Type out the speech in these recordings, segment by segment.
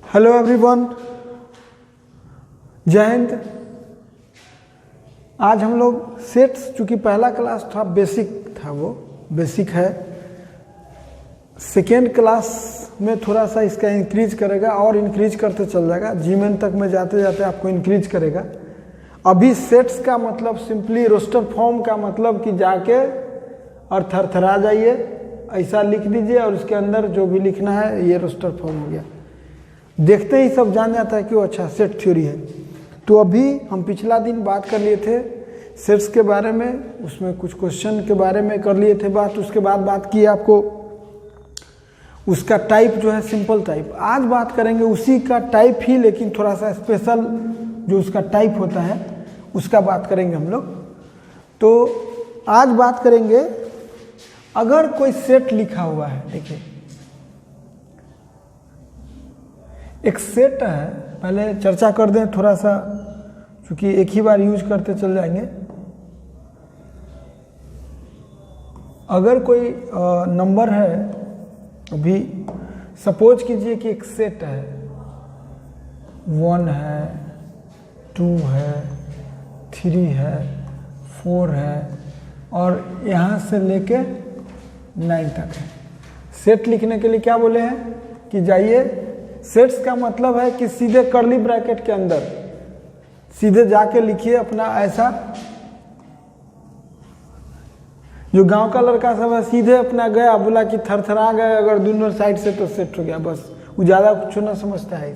Hello everyone, जय हिंद। आज हम लोग सेट्स, चूँकि पहला क्लास था बेसिक था, वो बेसिक है। सेकेंड क्लास में थोड़ा सा इसका इंक्रीज करेगा और इंक्रीज करते चल जाएगा। जीमेन तक में जाते जाते आपको इंक्रीज करेगा। अभी सेट्स का मतलब सिंपली रोस्टर फॉर्म का मतलब कि जाके और थरथरा जाइए, ऐसा लिख दीजिए और उसके अंदर जो भी लिखना है ये रोस्टर फॉर्म हो गया। देखते ही सब जान जाता है कि वो अच्छा सेट थ्योरी है। तो अभी हम पिछला दिन बात कर लिए थे सेट्स के बारे में, उसमें कुछ क्वेश्चन के बारे में कर लिए थे बात। उसके बाद बात की आपको उसका टाइप जो है सिंपल टाइप। आज बात करेंगे उसी का टाइप ही, लेकिन थोड़ा सा स्पेशल जो उसका टाइप होता है उसका बात करेंगे हम लोग। तो आज बात करेंगे अगर कोई सेट लिखा हुआ है, देखिए एक सेट है, पहले चर्चा कर दें थोड़ा सा, क्योंकि एक ही बार यूज करते चल जाएंगे। अगर कोई नंबर है, अभी सपोज कीजिए कि एक सेट है, 1 है, 2 है, 3 है, 4 है और यहाँ से लेके 9 तक है। सेट लिखने के लिए क्या बोले हैं कि जाइए, सेट्स का मतलब है कि सीधे कर्ली ब्रैकेट के अंदर सीधे जाके लिखिए अपना। ऐसा जो गांव का लड़का सब है, सीधे अपना गया, बोला कि थरथरा गए अगर दोनों साइड से तो सेट हो गया, बस वो ज़्यादा कुछ ना समझता है।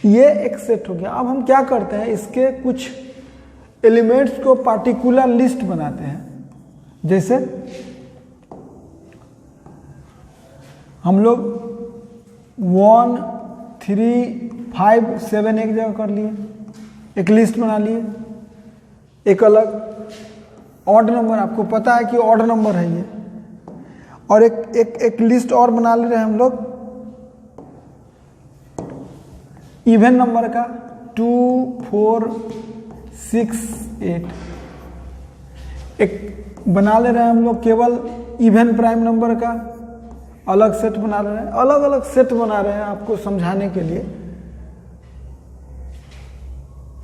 ये एक सेट हो गया। अब हम क्या करते हैं, इसके कुछ एलिमेंट्स को पार्टिकुलर लिस्ट बनाते हैं। जैसे हम लोग 1, 3, 5, 7 एक जगह कर लिए, एक लिस्ट बना लिए। एक अलग ऑड नंबर, आपको पता है कि ऑड नंबर है ये। और एक लिस्ट और बना ले रहे हैं हम लोग इवन नंबर का, 2, 4, 6, 8। एक बना ले रहे हैं हम लोग केवल इवन प्राइम नंबर का, अलग सेट बना रहे हैं। अलग अलग सेट बना रहे हैं आपको समझाने के लिए।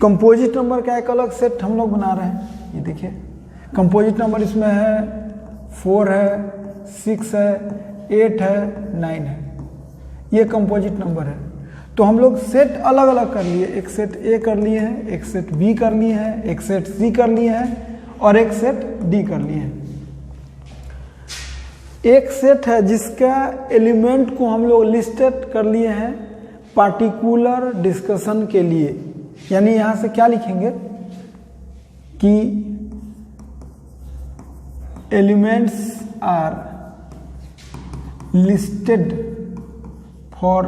कंपोजिट नंबर का एक अलग सेट हम लोग बना रहे हैं। ये देखिए कंपोजिट नंबर इसमें है, 4 है, 6 है, 8 है, 9 है। ये कंपोजिट नंबर है। तो हम लोग सेट अलग अलग कर लिए। एक सेट ए कर लिए हैं, एक सेट बी कर लिए हैं, एक सेट सी कर लिए हैं और एक सेट डी कर लिए हैं। एक सेट है जिसका एलिमेंट को हम लोग लिस्टेड कर लिए हैं पार्टिकुलर डिस्कशन के लिए। यानी यहां से क्या लिखेंगे कि elements are listed for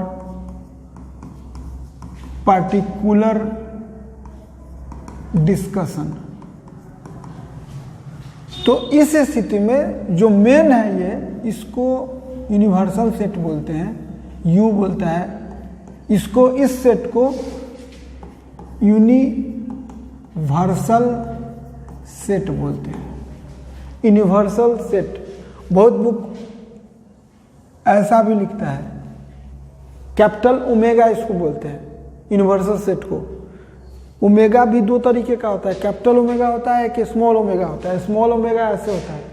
particular discussion. तो इस स्थिति में जो मेन है ये, इसको यूनिवर्सल सेट बोलते हैं, यू बोलता है इसको। इस सेट को यूनिवर्सल सेट बोलते हैं। यूनिवर्सल सेट, बहुत बुक ऐसा भी लिखता है, कैपिटल ओमेगा इसको बोलते हैं यूनिवर्सल सेट को। ओमेगा भी दो तरीके का होता है, कैपिटल ओमेगा होता है, एक स्मॉल ओमेगा होता है। स्मॉल ओमेगा ऐसे होता है,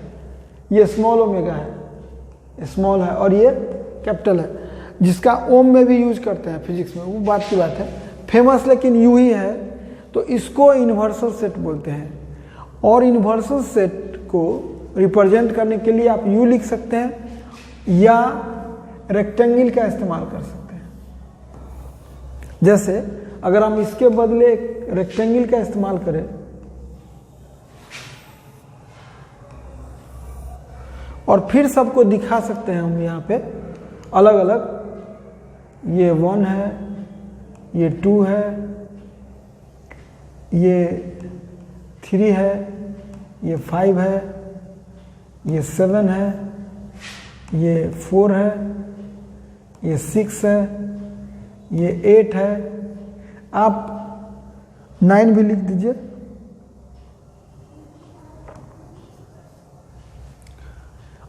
ये स्मॉल ओमेगा है, स्मॉल है, और ये कैपिटल है, जिसका ओम में भी यूज करते हैं फिजिक्स में, वो बात की बात है। फेमस लेकिन यू ही है, तो इसको यूनिवर्सल सेट बोलते हैं। और यूनिवर्सल सेट को रिप्रेजेंट करने के लिए आप यू लिख सकते हैं या रेक्टेंगल का इस्तेमाल कर सकते हैं। जैसे अगर हम इसके बदले एक रेक्टेंगल का इस्तेमाल करें, और फिर सबको दिखा सकते हैं हम यहाँ पे अलग अलग। ये 1 है, ये 2 है, ये 3 है, ये 5 है, ये 7 है, ये 4 है, ये 6 है, ये 8 है। आप 9 भी लिख दीजिए।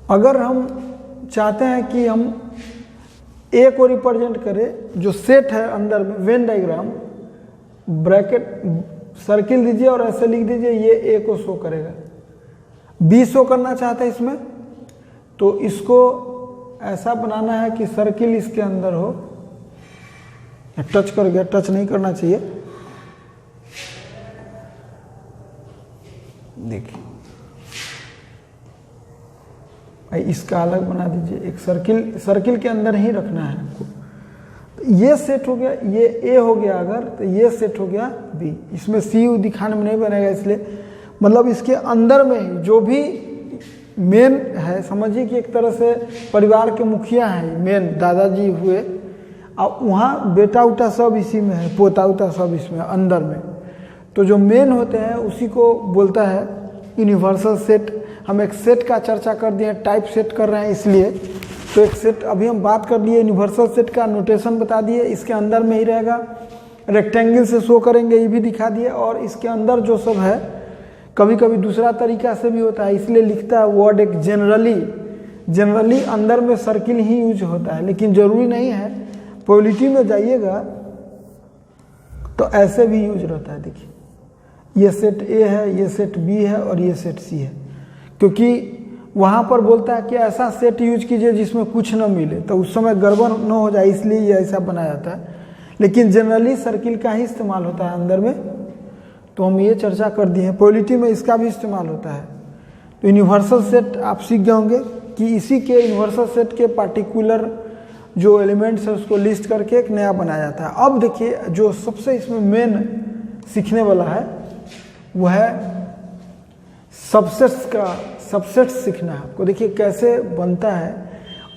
अगर हम चाहते हैं कि हम ए को रिप्रेजेंट करे, जो सेट है अंदर में वेन डायग्राम, ब्रैकेट सर्किल दीजिए और ऐसे लिख दीजिए, ये ए को शो करेगा। बी शो करना चाहते हैं इसमें, तो इसको ऐसा बनाना है कि सर्किल इसके अंदर हो। टच कर गया, टच नहीं करना चाहिए। देखिए इसका अलग बना दीजिए, एक सर्किल के अंदर ही रखना है आपको। तो ये सेट हो गया, ये ए हो गया अगर, तो ये सेट हो गया बी। इसमें सी यू दिखाने में नहीं बनेगा, इसलिए मतलब इसके अंदर में ही जो भी मेन है, समझिए कि एक तरह से परिवार के मुखिया हैं, मेन दादाजी हुए, और वहाँ बेटा उटा सब इसी में है, पोता उता सब इसमें अंदर में। तो जो मेन होते हैं उसी को बोलता है यूनिवर्सल सेट। हम एक सेट का चर्चा कर दिए, टाइप सेट कर रहे हैं इसलिए। तो एक सेट अभी हम बात कर लिए, यूनिवर्सल सेट का नोटेशन बता दिए, इसके अंदर में ही रहेगा, रेक्टेंगल से शो करेंगे ये भी दिखा दिए। और इसके अंदर जो सब है, कभी कभी दूसरा तरीका से भी होता है, इसलिए लिखता है वर्ड एक जनरली अंदर में सर्किल ही यूज होता है, लेकिन जरूरी नहीं है। पॉलिटी में जाइएगा तो ऐसे भी यूज रहता है। देखिए ये सेट ए है, ये सेट बी है और ये सेट सी है, क्योंकि वहाँ पर बोलता है कि ऐसा सेट यूज कीजिए जिसमें कुछ न मिले, तो उस समय गड़बड़ न हो जाए, इसलिए ये ऐसा बनाया जाता है। लेकिन जनरली सर्किल का ही इस्तेमाल होता है अंदर में। तो हम ये चर्चा कर दिए हैं, पॉलिटी में इसका भी इस्तेमाल होता है। तो यूनिवर्सल सेट आप सीख गए होंगे कि इसी के यूनिवर्सल सेट के पार्टिकुलर जो एलिमेंट्स है उसको लिस्ट करके एक नया बनाया जाता है। अब देखिए जो सबसे इसमें मेन सीखने वाला है वो है सबसेट्स का। सबसेट्स सीखना है आपको। देखिए कैसे बनता है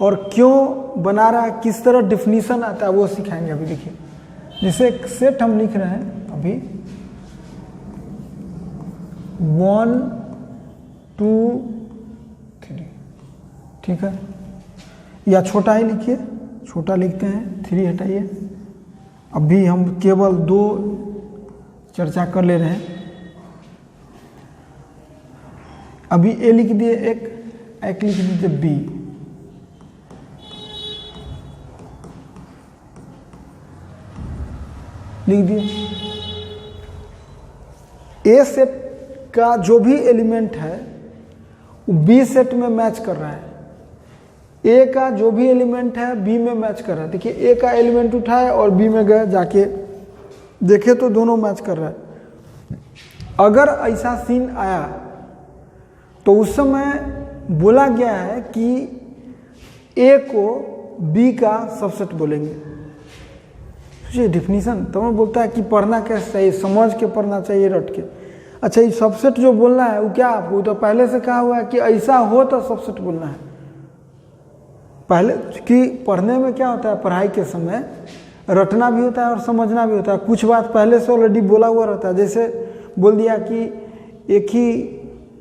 और क्यों बना रहा है, किस तरह डिफिनीशन आता है, वो सिखाएंगे अभी। देखिए जैसे एक सेट हम लिख रहे हैं अभी, 1 2 3, ठीक है, या छोटा ही लिखिए, छोटा लिखते हैं, 3 हटाइए। अभी हम केवल 2 चर्चा कर ले रहे हैं। अभी ए लिख दिए, एक लिख दीजिए बी, लिख दिए। ए सेट का जो भी एलिमेंट है वो बी सेट में मैच कर रहा है। ए का जो भी एलिमेंट है बी में मैच कर रहा है। देखिए ए का एलिमेंट उठाए और बी में गए, जाके देखे तो दोनों मैच कर रहा है। अगर ऐसा सीन आया तो उस समय बोला गया है कि ए को बी का सबसेट बोलेंगे। सोचिए डिफिनीशन, तो मैं बोलता है कि पढ़ना कैसे चाहिए, समझ के पढ़ना चाहिए, रट के। अच्छा ये सबसेट जो बोलना है वो क्या, आपको तो पहले से कहा हुआ है कि ऐसा हो तो सबसेट बोलना है। पहले कि पढ़ने में क्या होता है, पढ़ाई के समय रटना भी होता है और समझना भी होता है। कुछ बात पहले से ऑलरेडी बोला हुआ रहता है। जैसे बोल दिया कि एक ही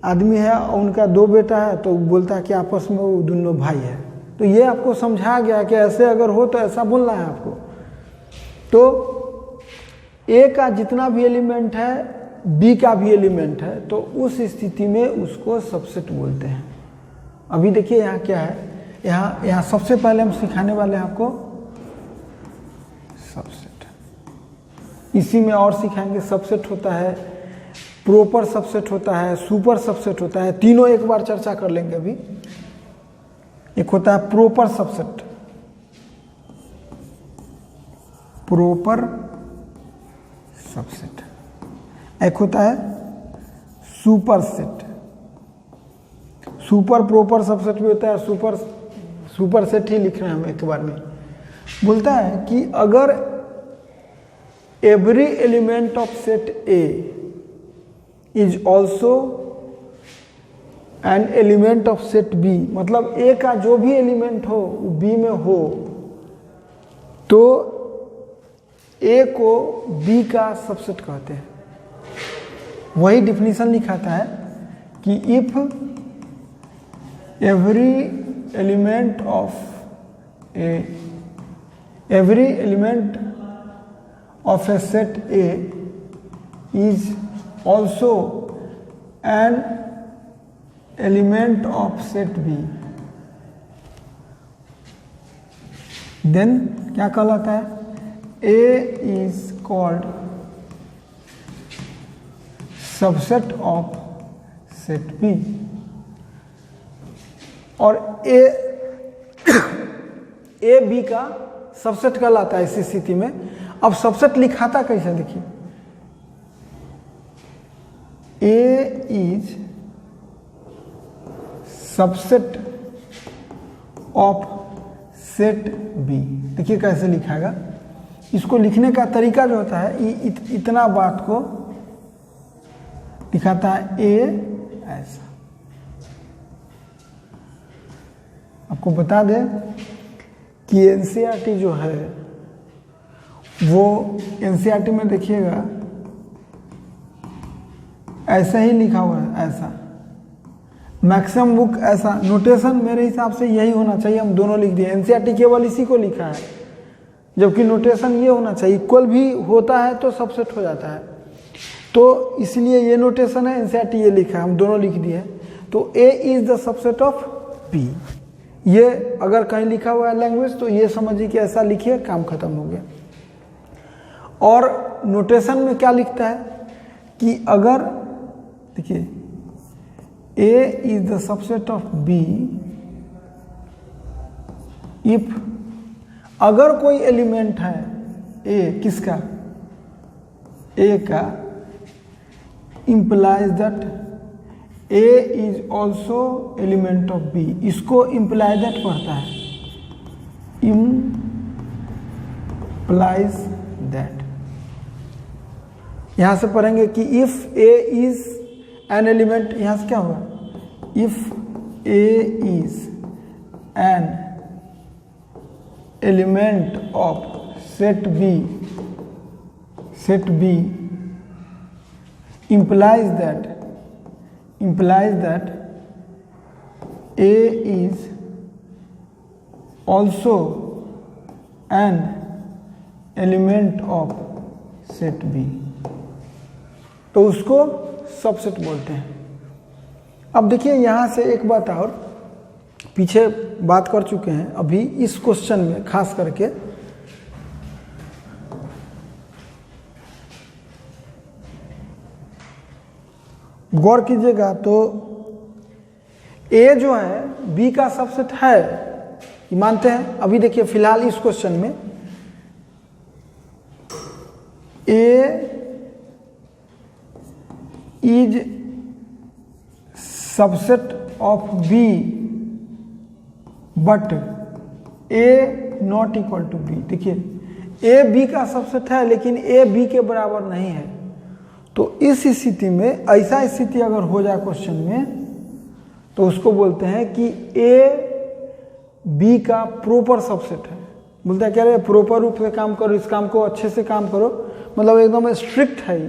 आदमी है और उनका 2 बेटा है, तो बोलता है कि आपस में वो दोनों भाई है। तो ये आपको समझाया गया कि ऐसे अगर हो तो ऐसा बोलना है आपको। तो ए का जितना भी एलिमेंट है बी का भी एलिमेंट है, तो उस स्थिति में उसको सबसेट बोलते हैं। अभी देखिए यहाँ क्या है, यहाँ सबसे पहले हम सिखाने वाले हैं आपको सबसेट। इसी में और सिखाएंगे। सबसेट होता है, प्रॉपर सबसेट होता है, सुपर सबसेट होता है, तीनों एक बार चर्चा कर लेंगे अभी। एक होता है प्रॉपर सबसेट, प्रॉपर सबसेट। एक होता है super set. Super proper subset भी होता है, सुपर सेट ही लिख रहे हैं हम एक बार में। बोलता है कि अगर every element of set A is also an element of set B, मतलब ए का जो भी एलिमेंट हो वो बी में हो, तो ए को बी का सबसेट कहते हैं। वही डिफिनीशन लिखाता है कि if every element of a set A is also an element of set B, then क्या कहलाता है, A is called subset of set B. और ए बी का सबसेट कहलाता है इस स्थिति में। अब सबसेट लिखाता कैसे, देखिए, A is subset of set B. देखिए कैसे लिखाएगा, इसको लिखने का तरीका जो होता है, इतना बात को दिखाता है ए ऐसा। आपको बता दें कि एनसीईआरटी जो है वो एनसीईआरटी में देखिएगा ऐसा ही लिखा हुआ है, ऐसा मैक्सिमम बुक ऐसा। नोटेशन मेरे हिसाब से यही होना चाहिए, हम दोनों लिख दिए। एनसीईआरटी केवल इसी को लिखा है, जबकि नोटेशन ये होना चाहिए। इक्वल भी होता है तो सबसेट हो जाता है, तो इसलिए ये नोटेशन है, एनसीईआरटी ये लिखा है, हम दोनों लिख दिए। तो A is the subset of B. ये अगर कहीं लिखा हुआ है लैंग्वेज तो ये समझिए कि ऐसा लिखिए, काम खत्म हो गया। और नोटेशन में क्या लिखता है कि अगर देखिए A is the subset of B if, अगर कोई एलिमेंट है ए, किसका, ए का, implies that A is also element of B। इसको implies that पढ़ता है, implies that। यहां से पढ़ेंगे कि if A is an element, यहां से क्या होगा, if A is an element of set B implies that A is also an element of set B, तो उसको सबसेट बोलते हैं। अब देखिए यहां से एक बात और, पीछे बात कर चुके हैं, अभी इस क्वेश्चन में खास करके गौर कीजिएगा। तो ए जो है बी का सबसेट है, ये मानते हैं। अभी देखिए फिलहाल इस क्वेश्चन में A is subset of B but A not equal to B. देखिए ए बी का सबसेट है लेकिन ए बी के बराबर नहीं है। तो इस स्थिति में, ऐसा स्थिति अगर हो जाए क्वेश्चन में, तो उसको बोलते हैं कि ए बी का प्रॉपर सबसेट है। बोलते हैं क्या रे, प्रॉपर रूप से काम करो, इस काम को अच्छे से काम करो, मतलब एकदम स्ट्रिक्ट है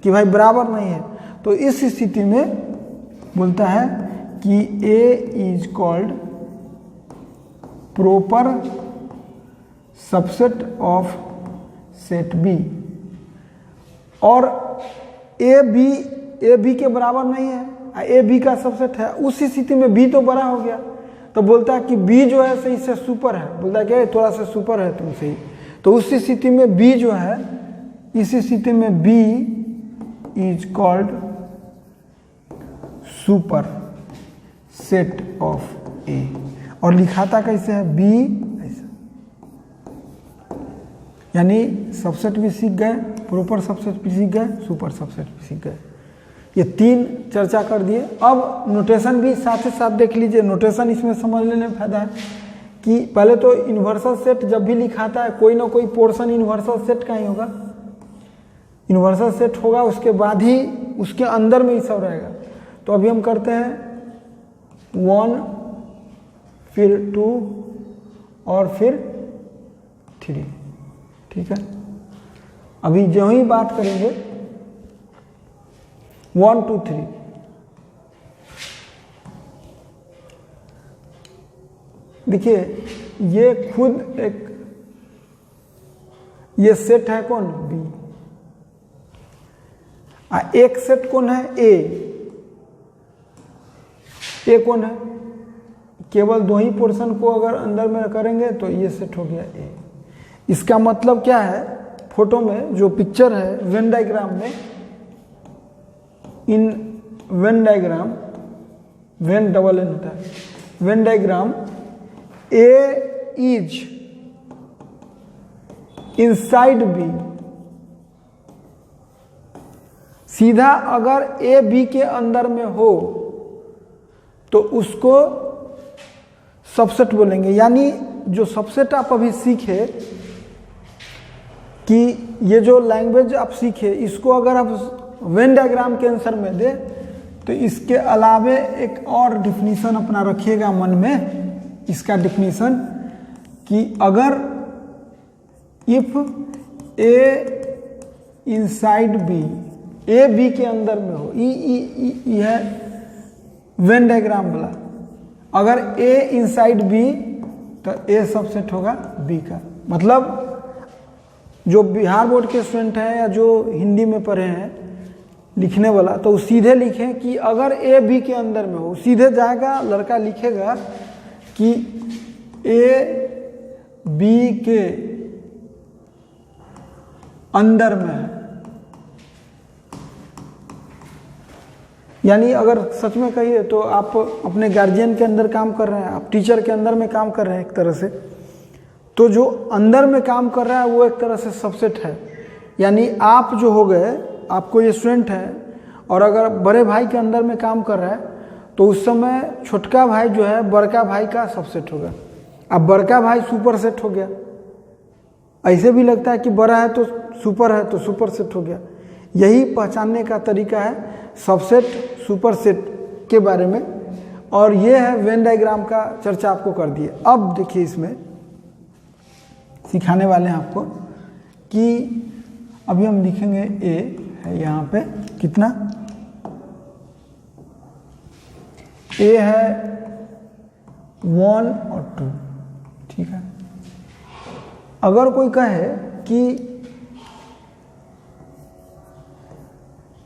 कि भाई बराबर नहीं है। तो इस स्थिति में बोलता है कि A is called proper subset of set B. और ए बी के बराबर नहीं है, ए बी का सबसेट है, उस स्थिति में बी तो बड़ा हो गया, तो बोलता है कि बी जो है सही से सुपर है। बोलता है क्या थोड़ा सा सुपर है तुमसे ही। तो उस स्थिति में बी जो है, इस स्थिति में B is called superset of A. और लिखाता कैसे है, बी ऐसा। यानी सबसेट भी सीख गए, प्रॉपर सबसेट भी सीख गए, सुपर सबसेट भी सीख गए। ये तीन चर्चा कर दिए। अब नोटेशन भी साथ ही साथ देख लीजिए। नोटेशन इसमें समझ लेने में फायदा है कि पहले तो यूनिवर्सल सेट जब भी लिखाता है, कोई ना कोई पोर्शन यूनिवर्सल सेट का ही होगा। यूनिवर्सल सेट होगा, उसके बाद ही उसके अंदर में ही सब रहेगा। तो अभी हम करते हैं 1, फिर 2 और फिर 3। ठीक है, अभी जो ही बात करेंगे 1, 2, 3। देखिए ये खुद ये सेट है कौन, बी। एक सेट कौन है, ए कौन है, केवल 2 ही पोर्शन को अगर अंदर में करेंगे तो ये सेट हो गया ए। इसका मतलब क्या है, फोटो में जो पिक्चर है वेन डायग्राम में, in Venn diagram, Venn double N होता है, Venn diagram A is inside B, सीधा अगर ए बी के अंदर में हो तो उसको सबसेट बोलेंगे। यानी जो सबसेट आप अभी सीखे कि ये जो लैंग्वेज आप सीखे, इसको अगर आप वेन डायग्राम के आंसर में दे तो इसके अलावे एक और डिफिनीशन अपना रखिएगा मन में। इसका डिफिनीशन कि अगर if A inside B, A B के अंदर में हो, ई है वेन डायग्राम वाला, अगर ए इनसाइड बी तो ए सबसेट होगा बी का। मतलब जो बिहार बोर्ड के स्टूडेंट हैं या जो हिंदी में पढ़े हैं लिखने वाला, तो सीधे लिखें कि अगर ए बी के अंदर में हो, सीधे जाएगा लड़का लिखेगा कि ए बी के अंदर में है। यानी अगर सच में कहिए तो आप अपने गार्जियन के अंदर काम कर रहे हैं, आप टीचर के अंदर में काम कर रहे हैं एक तरह से, तो जो अंदर में काम कर रहा है वो एक तरह से सबसेट है। यानी आप जो हो गए, आपको ये स्टूडेंट है और अगर बड़े भाई के अंदर में काम कर रहा है तो उस समय छोटका भाई जो है बड़का भाई का सबसेट होगा। अब बड़का भाई सुपर सेट हो गया। ऐसे भी लगता है कि बड़ा है तो सुपर है तो सुपर सेट हो गया। यही पहचानने का तरीका है सबसेट सुपर सेट के बारे में। और ये है वेन डायग्राम का चर्चा आपको कर दिए। अब देखिए इसमें सिखाने वाले हैं आपको कि अभी हम लिखेंगे ए है यहाँ पे कितना, ए है 1 और 2, ठीक है। अगर कोई कहे कि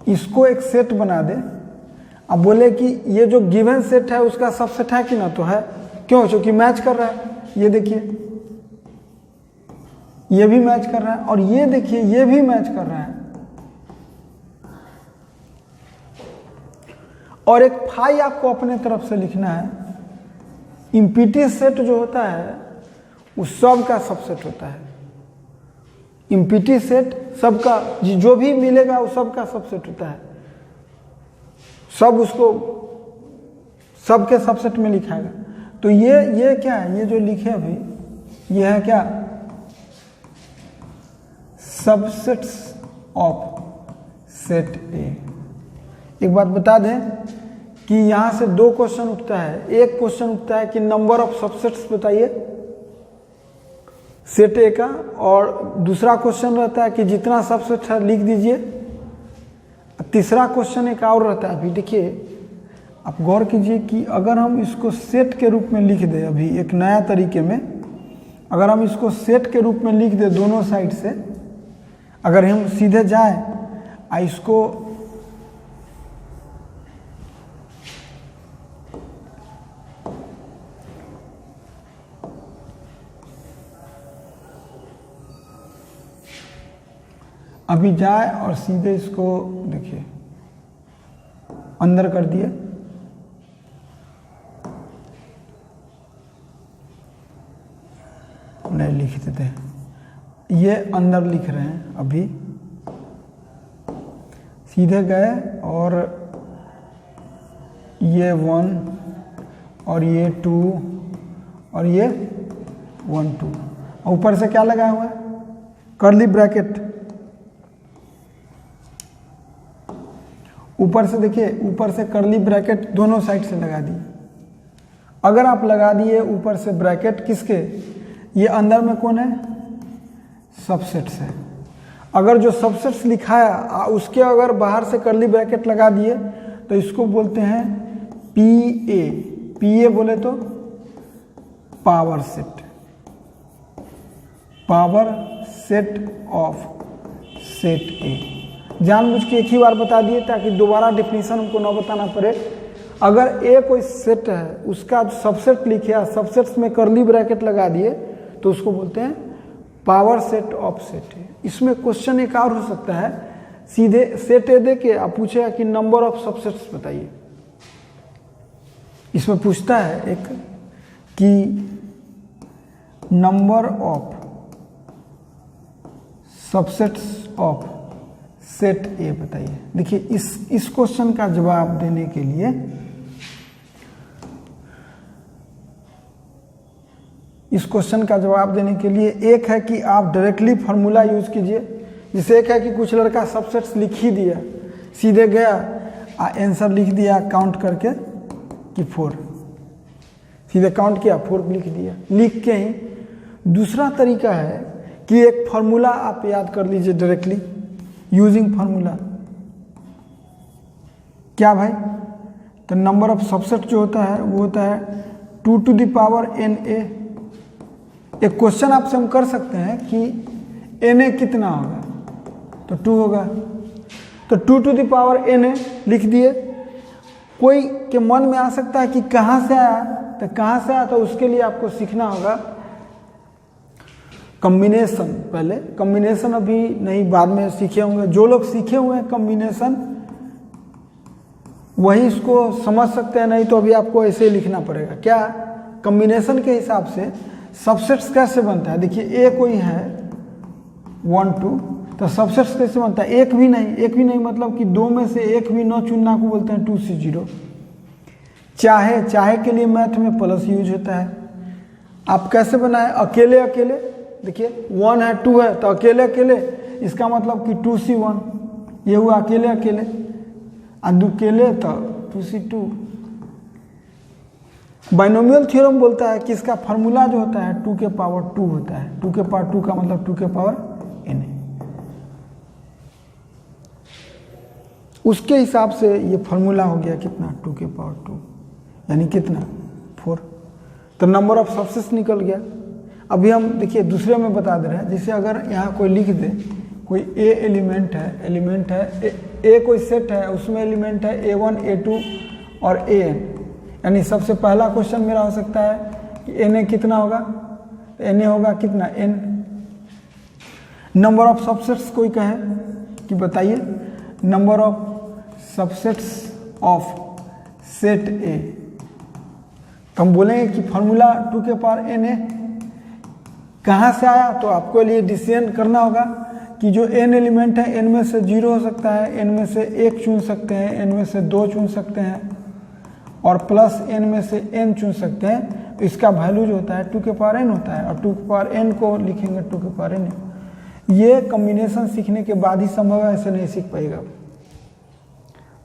इसको एक सेट बना दे, अब बोले कि ये जो गिवन सेट है उसका सबसेट है कि ना, तो है। क्यों? क्योंकि मैच कर रहा है। ये देखिए ये भी मैच कर रहा है और ये देखिए ये भी मैच कर रहा है। और एक फाई आपको अपने तरफ से लिखना है। इम्पिटी सेट जो होता है वो सब का सबसेट होता है। इम्पिटी सेट सबका, जो भी मिलेगा वो सबका सबसेट होता है। सब उसको सबके सबसेट में लिखाएगा। तो ये क्या है, ये जो लिखे अभी ये है क्या, सबसेट्स ऑफ सेट ए। एक बात बता दें कि यहां से 2 क्वेश्चन उठता है। एक क्वेश्चन उठता है कि नंबर ऑफ सबसेट्स बताइए सेट ए का, और दूसरा क्वेश्चन रहता है कि जितना सबसेट है लिख दीजिए। तीसरा क्वेश्चन एक और रहता है। अभी देखिए आप गौर कीजिए कि अगर हम इसको सेट के रूप में लिख दें, अभी एक नया तरीके में अगर हम इसको सेट के रूप में लिख दें दोनों साइड से, अगर हम सीधे जाएं इसको अभी जाए और सीधे इसको देखिए अंदर कर दिए, नहीं लिख देते हैं, ये अंदर लिख रहे हैं। अभी सीधे गए और ये 1 और ये 2 और ये 1 2, ऊपर से क्या लगाया हुआ है, कर्ली ब्रैकेट। ऊपर से देखिए, ऊपर से कर्ली ब्रैकेट दोनों साइड से लगा दी। अगर आप लगा दिए ऊपर से ब्रैकेट किसके, ये अंदर में कौन है, सबसेट्स है। अगर जो सबसेट्स लिखाया उसके अगर बाहर से कर्ली ब्रैकेट लगा दिए तो इसको बोलते हैं पी ए। पी ए बोले तो power set, power set of set ए। जानबूझ के एक ही बार बता दिए ताकि दोबारा डिफिनीशन हमको ना बताना पड़े। अगर ए कोई सेट है, उसका सबसेट लिखे या सबसेट्स में कर्ली ब्रैकेट लगा दिए तो उसको बोलते हैं पावर सेट ऑफ सेट ए। इसमें क्वेश्चन एक और हो सकता है, सीधे सेट ए दे के आप पूछेगा कि नंबर ऑफ सबसेट्स बताइए। इसमें पूछता है एक कि number of subsets of set ए बताइए। देखिए इस क्वेश्चन का जवाब देने के लिए एक है कि आप डायरेक्टली फार्मूला यूज कीजिए, जिसे एक है कि कुछ लड़का सबसेट्स लिख ही दिया, सीधे गया आंसर लिख दिया काउंट करके कि 4, सीधे काउंट किया 4 लिख दिया, लिख के ही। दूसरा तरीका है कि एक फार्मूला आप याद कर लीजिए डायरेक्टली यूजिंग फार्मूला। क्या भाई? तो नंबर ऑफ सबसेट जो होता है वो होता है 2 to the power na। एक क्वेश्चन आपसे हम कर सकते हैं कि na कितना होगा, तो 2 होगा, तो 2 to the power na लिख दिए। कोई के मन में आ सकता है कि कहाँ से आया, तो कहाँ से आया, तो उसके लिए आपको सीखना होगा कॉम्बिनेशन। पहले कॉम्बिनेशन अभी नहीं, बाद में सीखे होंगे। जो लोग सीखे हुए हैं कॉम्बिनेशन वही इसको समझ सकते हैं, नहीं तो अभी आपको ऐसे ही लिखना पड़ेगा। क्या कॉम्बिनेशन के हिसाब से सबसेट्स कैसे बनता है? देखिए ए कोई है 1 2, तो सबसेट्स कैसे बनता है? एक भी नहीं मतलब कि 2 में से एक भी न चुनना को बोलते हैं 2 से 0। चाहे के लिए मैथ में प्लस यूज होता है। आप कैसे बनाए? अकेले देखिए 1 है 2 है, तो अकेले इसका मतलब कि 2c1, ये हुआ अकेले और दुकेले तो 2c2। बाइनोमियल थ्योरम बोलता है कि इसका फार्मूला जो होता है 2 के पावर 2 होता है। 2 के पावर 2 का मतलब 2 के पावर n। उसके हिसाब से ये फार्मूला हो गया कितना? 2 के पावर 2 यानी कितना? 4। तो नंबर ऑफ सबसेट्स निकल गया। अभी हम देखिए दूसरे में बता दे रहे हैं, जैसे अगर यहाँ कोई लिख दे, कोई ए एलिमेंट है, ए कोई सेट है, उसमें एलिमेंट है A1 A2 और AN, यानी सबसे पहला क्वेश्चन मेरा हो सकता है कि Na कितना होगा? Na होगा कितना? n। नंबर ऑफ सबसेट्स कोई कहे कि बताइए number of subsets of set ए, तो हम बोलेंगे कि फॉर्मूला 2 के पावर Na कहाँ से आया? तो आपको लिए डिसीजन करना होगा कि जो n एलिमेंट है n में से 0 हो सकता है, n में से 1 चुन सकते हैं, n में से 2 चुन सकते हैं और प्लस n में से n चुन सकते हैं। तो इसका वैल्यू जो होता है 2 के पावर n होता है, और 2 के पावर n को लिखेंगे 2 के पावर n। ये कॉम्बिनेशन सीखने के बाद ही संभव है, ऐसे नहीं सीख पाएगा।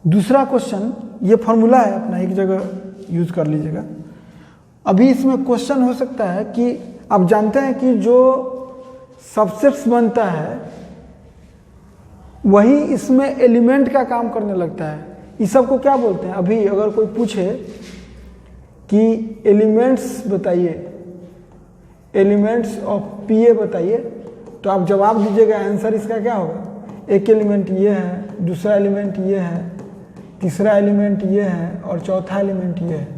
दूसरा क्वेश्चन, ये फॉर्मूला है अपना, एक जगह यूज कर लीजिएगा। अभी इसमें क्वेश्चन हो सकता है कि आप जानते हैं कि जो सबसेट्स बनता है वही इसमें एलिमेंट का काम करने लगता है। इस सब को क्या बोलते हैं? अभी अगर कोई पूछे कि एलिमेंट्स बताइए, एलिमेंट्स ऑफ पीए बताइए, तो आप जवाब दीजिएगा, आंसर इसका क्या होगा? एक एलिमेंट ये है, दूसरा एलिमेंट ये है, तीसरा एलिमेंट ये है और चौथा एलिमेंट ये है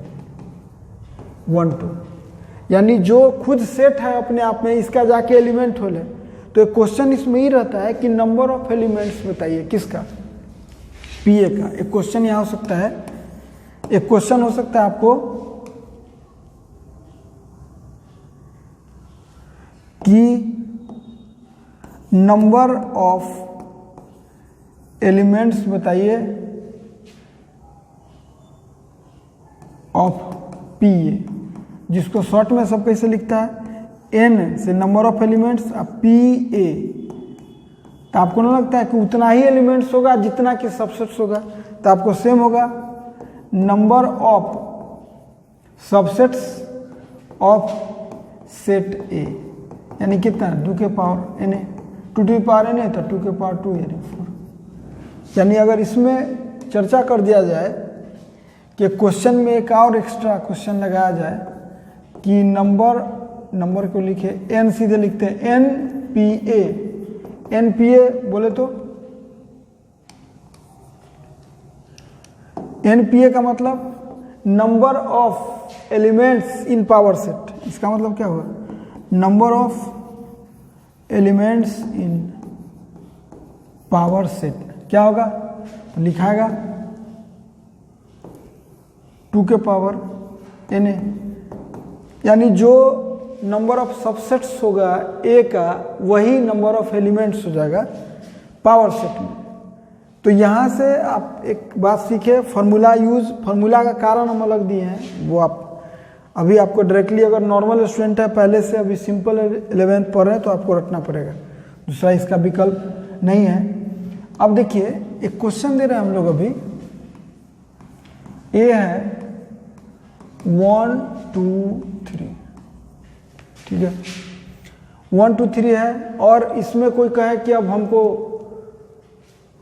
1 2। यानी जो खुद सेट है अपने आप में, इसका जाके एलिमेंट हो ले। तो एक क्वेश्चन इसमें ही रहता है कि नंबर ऑफ एलिमेंट्स बताइए किसका? पीए का। एक क्वेश्चन यहाँ हो सकता है, एक क्वेश्चन हो सकता है आपको कि नंबर ऑफ एलिमेंट्स बताइए ऑफ पीए, जिसको शॉर्ट में सब कैसे लिखता है? n से नंबर ऑफ एलिमेंट्स पीए। तो आपको ना लगता है कि उतना ही एलिमेंट्स होगा जितना कि सबसेट्स होगा? तो आपको सेम होगा, number of subsets of set A यानी कितना? 2 के power n, 2 to power n है तो 2 के पावर 2 यानी 4। यानी अगर इसमें चर्चा कर दिया जाए कि क्वेश्चन में एक और एक्स्ट्रा क्वेश्चन लगाया जाए कि नंबर को लिखे n, सीधे लिखते हैं एन पी ए बोले तो एन पी ए का मतलब number of elements in power set. इसका मतलब क्या हुआ, number of elements in power set क्या होगा, तो लिखाएगा 2 के पावर na, यानी जो नंबर ऑफ सबसेट्स होगा ए का वही नंबर ऑफ एलिमेंट्स हो जाएगा पावर सेट में। तो यहाँ से आप एक बात सीखे, फार्मूला यूज, फार्मूला का कारण हम अलग दिए हैं, वो आप अभी आपको डायरेक्टली, अगर नॉर्मल स्टूडेंट है पहले से अभी सिंपल 11th पढ़ रहे हैं तो आपको रटना पड़ेगा, दूसरा इसका विकल्प नहीं है। अब देखिए एक क्वेश्चन दे रहे हैं हम लोग अभी, ए है 1 2 3, ठीक है 1 2 3 है, और इसमें कोई कहे कि अब हमको,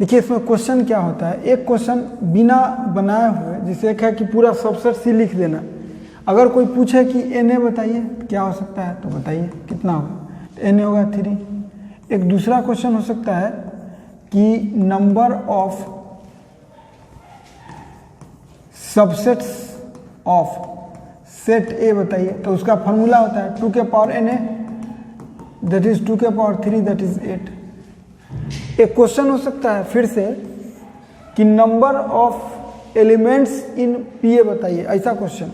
देखिए इसमें क्वेश्चन क्या होता है, एक क्वेश्चन बिना बनाए हुए, जिसे एक है कि पूरा सबसेट सी लिख देना, अगर कोई पूछे कि na बताइए क्या हो सकता है, तो बताइए कितना होगा, na होगा 3। एक दूसरा क्वेश्चन हो सकता है कि number of subsets of set ए बताइए, तो उसका फॉर्मूला होता है 2 के पावर na, दैट इज 2 के पावर 3, दैट इज 8। एक क्वेश्चन हो सकता है फिर से कि number of elements in P A बताइए, ऐसा क्वेश्चन,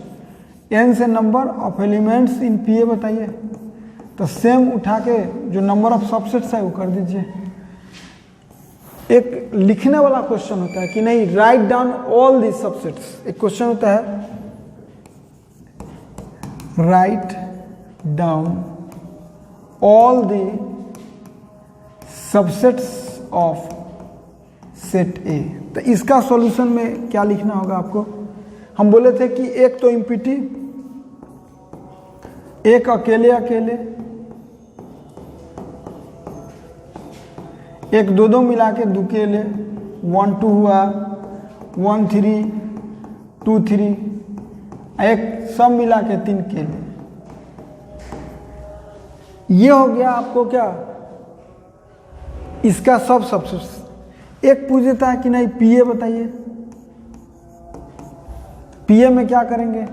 n से number of elements in P A बताइए, तो सेम उठा के जो नंबर ऑफ सबसेट्स है वो कर दीजिए। एक लिखने वाला क्वेश्चन होता है कि नहीं, write down all the subsets, एक क्वेश्चन होता है write down all the subsets of set ए। तो इसका सॉल्यूशन में क्या लिखना होगा आपको, हम बोले थे कि एक तो इम्पिटी, एक अकेले अकेले, एक दो दो मिला के दुकेले, 1 2 हुआ, 1 3 2 3, एक सब मिला के 3 केले। ये हो गया आपको क्या, इसका सब सबसेट्स। एक पूछ देता है कि नहीं पीए बताइए, पीए में क्या करेंगे,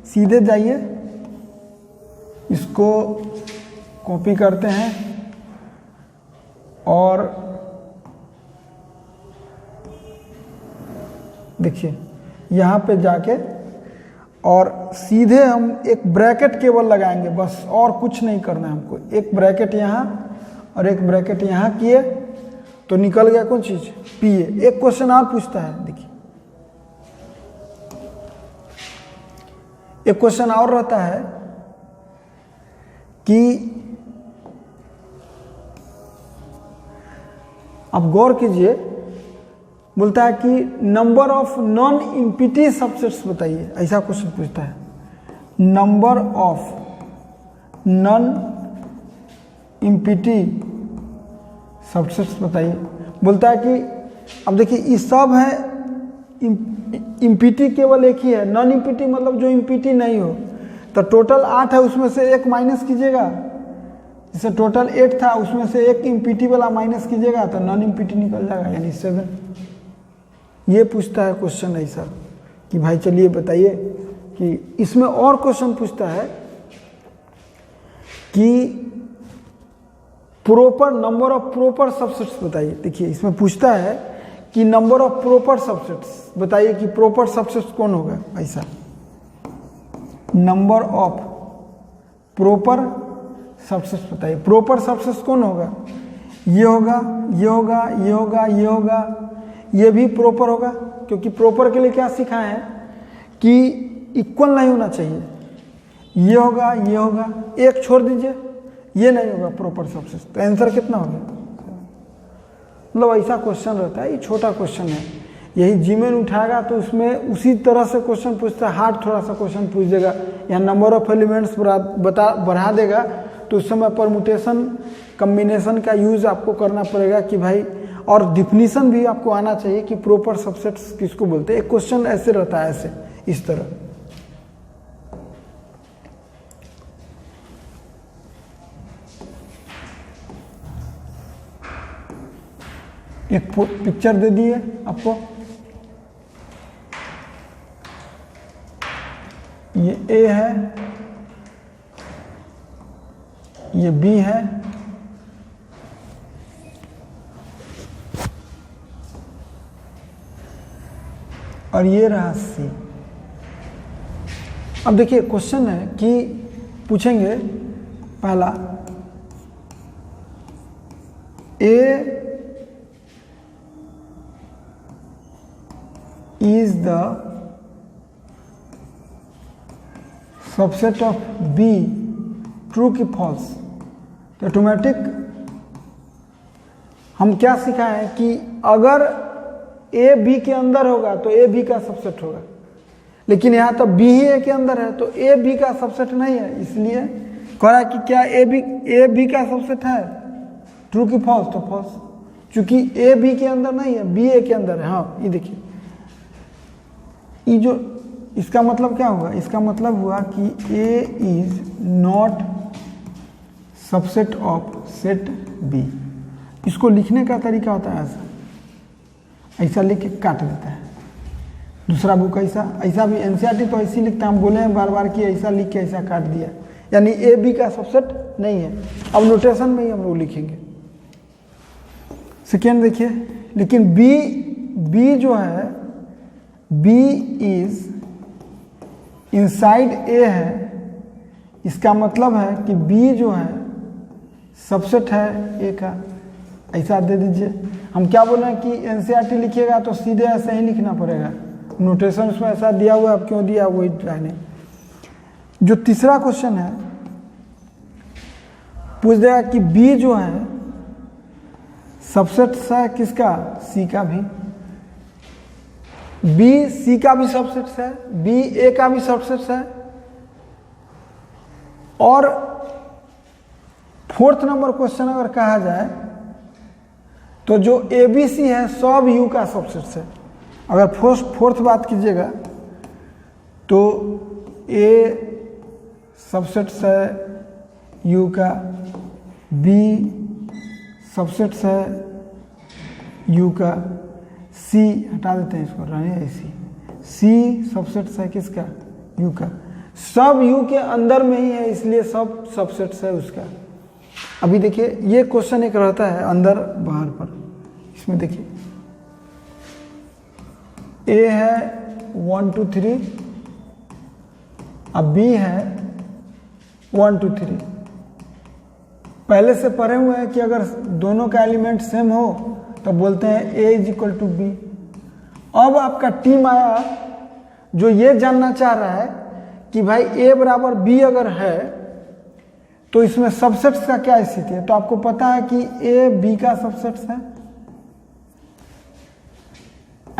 सीधे जाइए, इसको कॉपी करते हैं और देखिए यहाँ पे जाके और सीधे हम एक ब्रैकेट केवल लगाएंगे बस, और कुछ नहीं करना है हमको। एक ब्रैकेट यहाँ और एक ब्रैकेट यहाँ किए तो निकल गया कौन चीज, पीए। एक क्वेश्चन और पूछता है, देखिए एक क्वेश्चन और रहता है कि आप गौर कीजिए, बोलता है कि number of non empty subsets बताइए, ऐसा क्वेश्चन पूछता है। Number of non empty subsets बताइए, बोलता है कि अब देखिए ये सब है, इम्पिटी केवल एक ही है, नॉन इम्पिटी मतलब जो इम्पिटी नहीं हो। तो टोटल 8 है, उसमें से एक माइनस कीजिएगा, जैसे टोटल 8 था उसमें से एक इम्पिटी वाला माइनस कीजिएगा तो नॉन इम्पिटी निकल जाएगा, यानी 7। ये पूछता है क्वेश्चन ऐसा कि भाई चलिए बताइए कि इसमें और क्वेश्चन पूछता है कि proper number of proper subsets बताइए। देखिए इसमें पूछता है कि नंबर ऑफ प्रॉपर सबसेट्स बताइए कि प्रॉपर सबसेट्स कौन होगा, ऐसा नंबर ऑफ प्रॉपर सबसेट्स बताइए। प्रॉपर सबसेट्स कौन होगा, ये होगा, ये होगा, ये होगा, ये होगा, ये भी प्रॉपर होगा, क्योंकि प्रॉपर के लिए क्या सिखाए हैं कि इक्वल नहीं होना चाहिए। ये होगा, ये होगा, एक छोड़ दीजिए, ये नहीं होगा प्रॉपर सबसेट्स, तो आंसर कितना होगा। मतलब ऐसा क्वेश्चन रहता है, ये छोटा क्वेश्चन है, यही जीमेन उठाएगा तो उसमें उसी तरह से क्वेश्चन पूछता है, हार्ड थोड़ा सा क्वेश्चन पूछ देगा या नंबर ऑफ एलिमेंट्स बढ़ा देगा, तो उस समय परमुटेशन कम्बिनेशन का यूज आपको करना पड़ेगा कि भाई, और डिफिनीशन भी आपको आना चाहिए कि प्रॉपर सबसेट्स किसको बोलते हैं। एक क्वेश्चन ऐसे रहता है, ऐसे इस तरह। एक पिक्चर दे दी है आपको, ये ए है, ये बी है, और ये रहा सी। अब देखिए क्वेश्चन है कि पूछेंगे पहला, ए is the subset of B, true की फॉल्स। तो ऑटोमेटिक हम क्या सीखा है कि अगर ए बी के अंदर होगा तो ए बी का सबसेट होगा, लेकिन यहाँ तो बी ही ए के अंदर है तो ए बी का सबसेट नहीं है, इसलिए कह रहा है कि क्या ए बी का सबसेट है, ट्रू की फॉल्स, तो फॉल्स, क्योंकि ए बी के अंदर नहीं है, बी ए के अंदर है। हाँ ये देखिए, ये जो इसका मतलब क्या होगा, इसका मतलब हुआ कि A is not subset of set B. इसको लिखने का तरीका होता है ऐसा लिख के काट देता है। दूसरा बुक ऐसा भी एनसीईआरटी तो ऐसी लिखता है, हम बोले हैं बार बार कि ऐसा लिख के ऐसा काट दिया, यानी ए बी का सबसेट नहीं है। अब नोटेशन में ही हम लोग लिखेंगे। सेकेंड देखिए, लेकिन बी जो है, बी इज इनसाइड ए है, इसका मतलब है कि बी जो है सबसेट है ए का, ऐसा दे दीजिए। हम क्या बोल रहे हैं कि एनसीईआरटी लिखिएगा तो सीधे ऐसे ही लिखना पड़ेगा, नोटेशन उसमें ऐसा दिया हुआ है, अब क्यों दिया वही नहीं। जो तीसरा क्वेश्चन है पूछ देगा कि बी जो है सबसेट है किसका, सी का भी, बी सी का भी सबसेट है, बी ए का भी सबसेट है, और फोर्थ नंबर क्वेश्चन अगर कहा जाए तो जो ए बी सी है सब यू का सबसेट है। अगर फोर्थ बात कीजिएगा तो ए सबसेट है यू का, बी सबसेट है यू का, सी हटा देते हैं इसको, रहे ऐसी, सी सबसेट है किसका, यू का, सब यू के अंदर में ही है इसलिए सब सबसेट है उसका। अभी देखिए ये क्वेश्चन एक रहता है अंदर बाहर पर, इसमें देखिए ए है 1 2 3, अब बी है 1 2 3। पहले से पढ़े हुए हैं कि अगर दोनों का एलिमेंट सेम हो तो बोलते हैं ए इज इक्वल टू बी। अब आपका टीम आया जो ये जानना चाह रहा है कि भाई ए बराबर बी अगर है तो इसमें सबसेट्स का क्या स्थिति है। तो आपको पता है कि ए बी का सबसेट्स है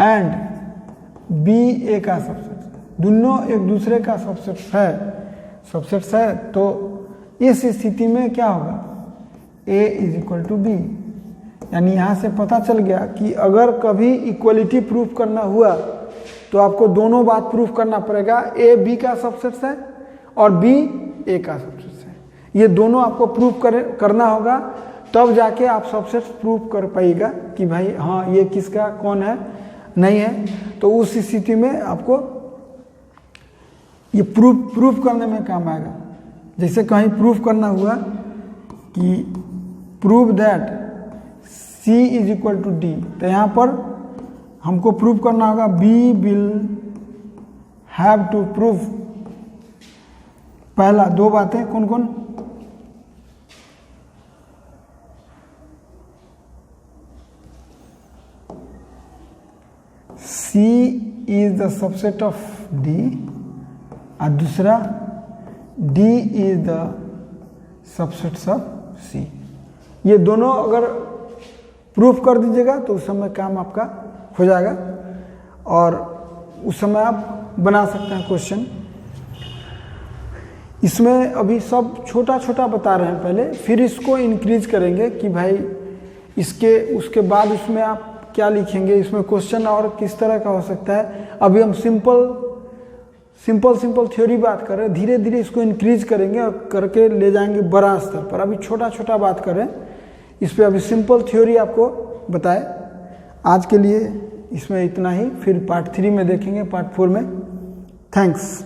एंड बी ए का सबसेट, दोनों एक दूसरे का सबसेट्स है। तो इस स्थिति में क्या होगा, ए इज इक्वल टू बी। यानी यहाँ से पता चल गया कि अगर कभी इक्वलिटी प्रूफ करना हुआ तो आपको दोनों बात प्रूफ करना पड़ेगा, ए बी का सबसेट है और बी ए का सबसेट है। ये दोनों आपको प्रूफ करना होगा, तब जाके आप सबसेट प्रूफ कर पाइएगा कि भाई हाँ ये किसका कौन है नहीं है। तो उस स्थिति में आपको ये प्रूफ करने में काम आएगा। जैसे कहीं प्रूफ करना हुआ कि prove that C is equal to D, तो यहाँ पर हमको प्रूव करना होगा B will have to prove. पहला दो बातें कौन कौन, C is the subset of D और दूसरा D is the subset of C। ये दोनों अगर प्रूफ कर दीजिएगा तो उस समय काम आपका हो जाएगा और उस समय आप बना सकते हैं क्वेश्चन। इसमें अभी सब छोटा छोटा बता रहे हैं पहले, फिर इसको इंक्रीज करेंगे कि भाई उसके बाद उसमें आप क्या लिखेंगे, इसमें क्वेश्चन और किस तरह का हो सकता है। अभी हम सिंपल थ्योरी बात कर रहे हैं, धीरे धीरे इसको इंक्रीज करेंगे और करके ले जाएंगे बड़ा स्तर पर। अभी छोटा छोटा बात कर रहे हैं इस पर, अभी सिंपल थ्योरी आपको बताए। आज के लिए इसमें इतना ही, फिर पार्ट 3 में देखेंगे, पार्ट 4 में। थैंक्स।